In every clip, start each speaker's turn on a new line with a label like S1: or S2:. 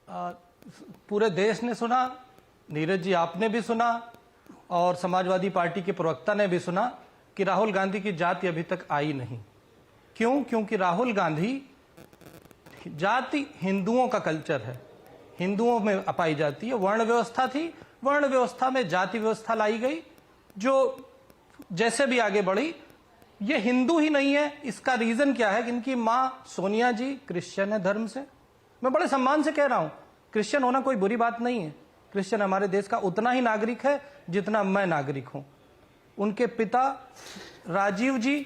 S1: आ, पूरे देश ने सुना, नीरज जी आपने भी सुना और समाजवादी पार्टी के प्रवक्ता ने भी सुना कि राहुल गांधी की जाति अभी तक आई नहीं। क्यों? क्योंकि राहुल गांधी जाति हिंदुओं का कल्चर है, हिंदुओं में पाई जाती है। वर्ण व्यवस्था थी, वर्ण व्यवस्था में जाति व्यवस्था लाई गई, जो जैसे भी आगे बढ़ी। ये हिंदू ही नहीं है। इसका रीजन क्या है कि इनकी मां सोनिया जी क्रिश्चियन है धर्म से। मैं बड़े सम्मान से कह रहा हूं, क्रिश्चियन होना कोई बुरी बात नहीं है। क्रिश्चियन हमारे देश का उतना ही नागरिक है जितना मैं नागरिक हूं। उनके पिता राजीव जी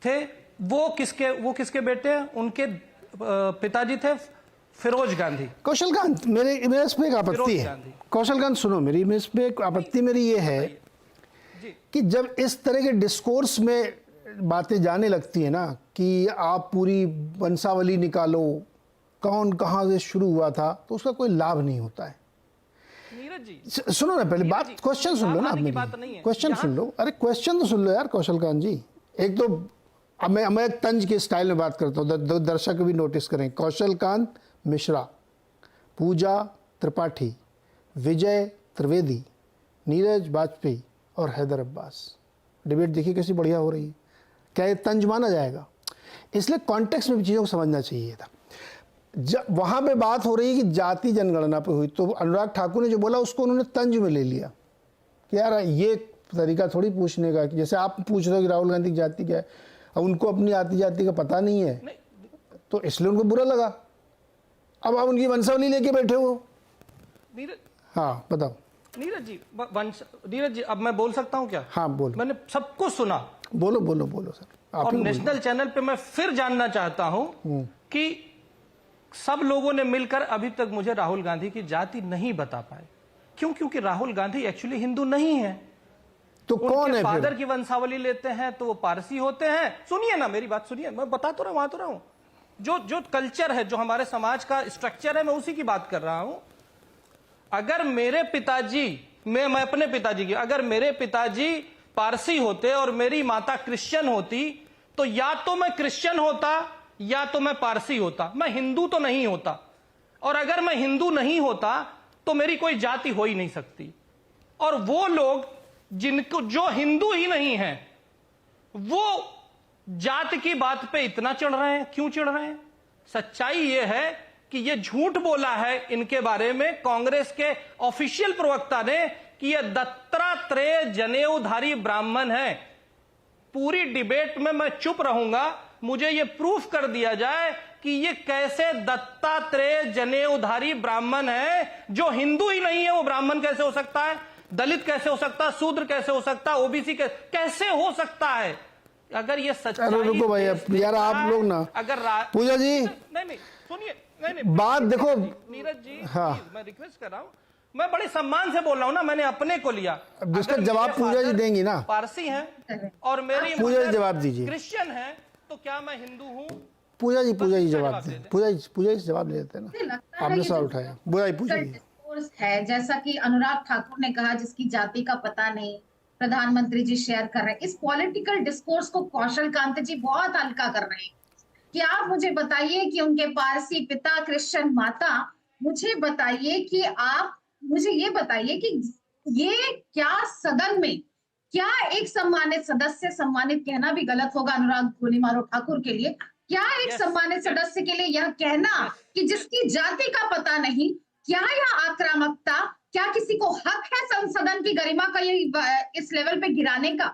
S1: थे, वो किसके बेटे हैं? उनके पिताजी थे फिरोज गांधी।
S2: कौशलकांत, मेरे इस पे एक आपत्ति है। कौशलकांत सुनो, मेरी इस पे एक आपत्ति मेरी ये है कि जब इस तरह के डिस्कोर्स में बातें जाने लगती है ना कि आप पूरी वंशावली निकालो, कौन कहां से शुरू हुआ था, तो उसका कोई लाभ नहीं होता है।
S1: नीरज जी
S2: सुनो ना, पहले बात, क्वेश्चन सुन लो ना, क्वेश्चन सुन लो। अरे क्वेश्चन तो सुन लो यार कौशलकांत जी। एक तो अब मैं एक तंज के स्टाइल में बात करता हूँ, दर्शक भी नोटिस करें। कौशलकांत मिश्रा, पूजा त्रिपाठी, विजय त्रिवेदी, नीरज वाजपेयी और हैदर अब्बास। डिबेट देखिए कैसी बढ़िया हो रही है। क्या ये तंज माना जाएगा? इसलिए कॉन्टेक्स्ट में भी चीज़ों को समझना चाहिए था। वहाँ पे बात हो रही है कि जाति जनगणना पे हुई, तो अनुराग ठाकुर ने जो बोला उसको उन्होंने तंज में ले लिया कि यार ये तरीका थोड़ी पूछने का, कि जैसे आप पूछ रहे हो कि राहुल गांधी की जाति क्या है, अब उनको अपनी आती जाति का पता नहीं है तो इसलिए उनको बुरा लगा। अब आप उनकी वंशावली लेके बैठे हो। हाँ बताओ
S1: नीरज जी, अब मैं बोल सकता हूं क्या?
S2: हाँ बोलो।
S1: मैंने सब कुछ सुना।
S2: बोलो बोलो बोलो सर।
S1: और नेशनल चैनल पे मैं फिर जानना चाहता हूं कि सब लोगों ने मिलकर अभी तक मुझे राहुल गांधी की जाति नहीं बता पाए। क्यों? क्योंकि राहुल गांधी एक्चुअली हिंदू नहीं है।
S2: तो कौन है?
S1: फादर की वंशावली लेते हैं तो वो पारसी होते हैं। सुनिए ना, मेरी बात सुनिए, मैं बता तो रहा हूं। जो कल्चर है, जो हमारे समाज का स्ट्रक्चर है, मैं उसी की बात कर रहा हूं। अगर मेरे पिताजी, मैं अपने पिताजी की, अगर मेरे पिताजी पारसी होते और मेरी माता क्रिश्चियन होती, तो या तो मैं क्रिश्चियन होता या तो मैं पारसी होता, मैं हिंदू तो नहीं होता। और अगर मैं हिंदू नहीं होता तो मेरी कोई जाति हो ही नहीं सकती। और वो लोग जो हिंदू ही नहीं है, वो जात की बात पे इतना चिढ़ रहे हैं। क्यों चिढ़ रहे हैं? सच्चाई ये है कि ये झूठ बोला है इनके बारे में कांग्रेस के ऑफिशियल प्रवक्ता ने कि ये दत्तात्रेय जनेऊधारी ब्राह्मण है। पूरी डिबेट में मैं चुप रहूंगा, मुझे ये प्रूफ कर दिया जाए कि ये कैसे दत्तात्रेय जनेऊधारी ब्राह्मण है। जो हिंदू ही नहीं है वो ब्राह्मण कैसे हो सकता है? दलित कैसे हो सकता है? शूद्र कैसे हो सकता है? ओबीसी कैसे हो सकता है? अगर ये सच्चाई,
S2: रुको भाई यार, आप लोग ना, अगर पूजा जी
S1: नहीं सुनिए, नहीं
S2: बात देखो
S1: नीरज जी।
S2: हाँ,
S1: मैं रिक्वेस्ट कर रहा हूं, मैं बड़े सम्मान से बोल रहा हूं ना, मैंने अपने को लिया।
S2: जिसका जवाब पूजा जी देंगी ना,
S1: पारसी हैं और मेरी
S2: पूजा जी जवाब दीजिए,
S1: क्रिश्चियन है, तो क्या मैं हिंदू हूं?
S2: पूजा जी जवाब दें। पूजा जी जवाब ले लेते हैं ना, आपने सवाल उठाया। पूजा जी
S3: है जैसा कि अनुराग ठाकुर ने कहा, जिसकी जाति का पता नहीं, प्रधानमंत्री जी शेयर कर रहे हैं। इस पॉलिटिकल डिस्कोर्स को कौशलकांत जी बहुत हल्का कर रहे हैं कि आप मुझे बताइए कि उनके पारसी पिता, क्रिश्चियन माता। मुझे बताइए कि आप मुझे ये बताइए कि ये क्या सदन में, क्या एक सम्मानित सदस्य, सम्मानित कहना भी गलत होगा अनुराग गोली मारो ठाकुर के लिए, क्या एक सम्मानित सदस्य के लिए यह कहना कि जिसकी जाति का पता नहीं, क्या यह आक्रामकता? क्या किसी को हक है सदन की गरिमा का ये इस लेवल पे गिराने का?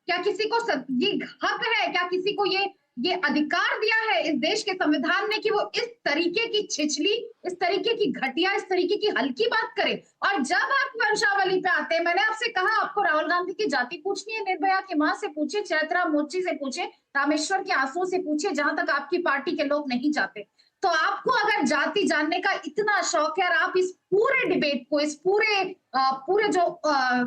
S3: क्या किसी को ये हक है? क्या किसी को ये अधिकार दिया है इस देश के संविधान ने कि वो इस तरीके की छिछली, इस तरीके की घटिया, इस तरीके की हल्की बात करे? और जब आप वंशावली पे आते हैं, मैंने आपसे कहा आपको राहुल गांधी की जाति पूछनी है, निर्भया की मां से पूछे, चैत्रा मोची से पूछे, रामेश्वर के आंसुओं से पूछे, जहां तक आपकी पार्टी के लोग नहीं जाते। तो आपको अगर जाति जानने का इतना शौक है और आप इस पूरे डिबेट को, इस पूरे जो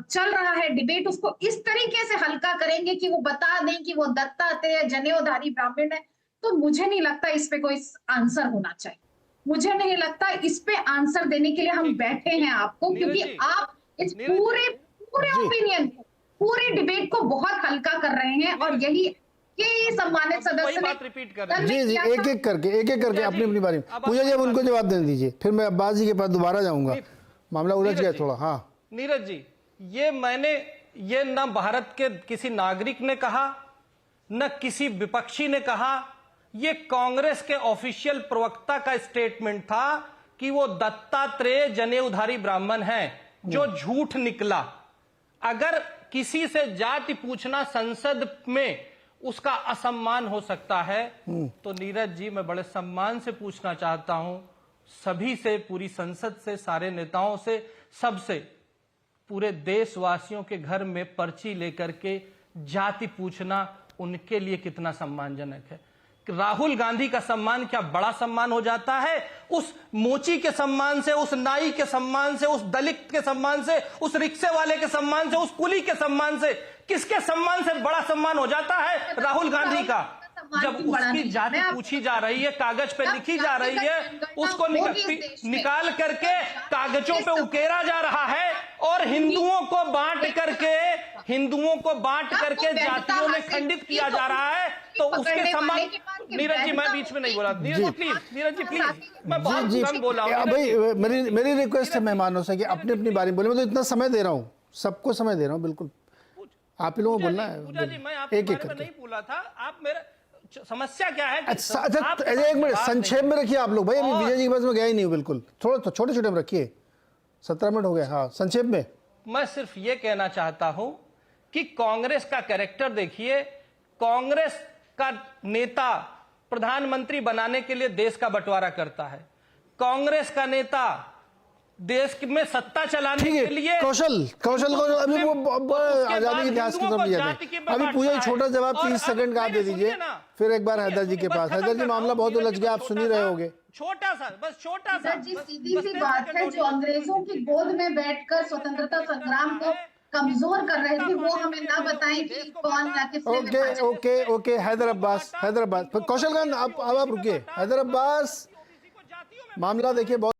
S3: चल रहा है डिबेट, उसको इस तरीके से हल्का करेंगे कि वो बता दें कि वो दत्तात्रेय जनेऊधारी ब्राह्मण है, तो मुझे नहीं लगता इस पे कोई आंसर होना चाहिए। मुझे नहीं लगता इस पे आंसर देने के लिए हम बैठे हैं आपको, क्योंकि आप इस पूरे ओपिनियन को, पूरे डिबेट को बहुत हल्का कर रहे हैं और यही कि सम्मानित सदस्य
S1: वही
S3: ने
S1: बात रिपीट कर रहे हैं।
S2: जी जी, एक एक करके अपनी अपनी बारी में पूजा जी, अब उनको जवाब देने दीजिए, फिर मैं अब्बास जी के पास दोबारा जाऊंगा, मामला उलझ गया थोड़ा। हाँ
S1: नीरज जी, ये न भारत के किसी नागरिक ने कहा, न किसी विपक्षी ने कहा, ये कांग्रेस के ऑफिशियल प्रवक्ता का स्टेटमेंट था कि वो दत्तात्रेय जनेऊधारी ब्राह्मण हैं, जो झूठ निकला। अगर किसी से जाति पूछना संसद में उसका असम्मान हो सकता है, तो नीरज जी मैं बड़े सम्मान से पूछना चाहता हूं सभी से, पूरी संसद से, सारे नेताओं से, सबसे, पूरे देशवासियों के घर में पर्ची लेकर के जाति पूछना उनके लिए कितना सम्मानजनक है। राहुल गांधी का सम्मान क्या बड़ा सम्मान हो जाता है उस मोची के सम्मान से, उस नाई के सम्मान से, उस दलित के सम्मान से, उस रिक्शे वाले के सम्मान से, उस कुली के सम्मान से? किसके सम्मान से बड़ा सम्मान हो जाता है राहुल गांधी का? जब उसकी जाति पूछी जा रही है, कागज पे लिखी जा रही है, उसको निकाल करके कागजों पे उकेरा जा रहा है और हिंदुओं को बांट करके जातियों में खंडित किया जा रहा है, तो उसके सम्मान। नीरज जी मैं बीच में नहीं बोला, नीरज जी प्लीज, मैं बहुत कम बोला हूं
S2: भाई। मेरी रिक्वेस्ट है मेहमानों से कि अपनी अपनी बारी में बोले। मैं तो इतना समय दे रहा हूँ, सबको समय दे रहा हूँ, बिल्कुल आप ही लोगों को बोलना है।
S1: पूजा जी, मैं आपके बारे में नहीं बोला था, आप मेरे समस्या क्या है?
S2: अच्छा, एक मिनट संक्षेप में रखिए आप लोग भाई, अभी विजय जी के पास में गया ही नहीं हूँ, बिल्कुल थोड़ा तो छोटे छोटे में रखिए। 17 मिनट हो गए। हाँ संक्षेप में
S1: मैं सिर्फ ये कहना चाहता हूं कि कांग्रेस का कैरेक्टर देखिए। कांग्रेस का नेता प्रधानमंत्री बनाने के लिए देश का बंटवारा करता है। कांग्रेस का नेता देश में सत्ता चलाने के लिए
S2: कौशल को अभी वो आजादी के इतिहास की तरफ ले जाते हैं। अभी पूजा छोटा जवाब 30 सेकंड का आप दे दीजिए, फिर एक बार हैदर जी के पास। हैदर जी मामला बहुत उलझ गया, आप सुन ही रहे होंगे।
S1: छोटा सा
S3: जी, सीधी सी बात है, जो अंग्रेजों की गोद में बैठकर स्वतंत्रता संग्राम को कमजोर कर रहे थे, वो हमें ना बताएं कि कौन या किसने।
S2: ओके हैदर अब्बास कौशल खान, अब आप रुकिए। हैदर अब्बास, मामला देखिए बहुत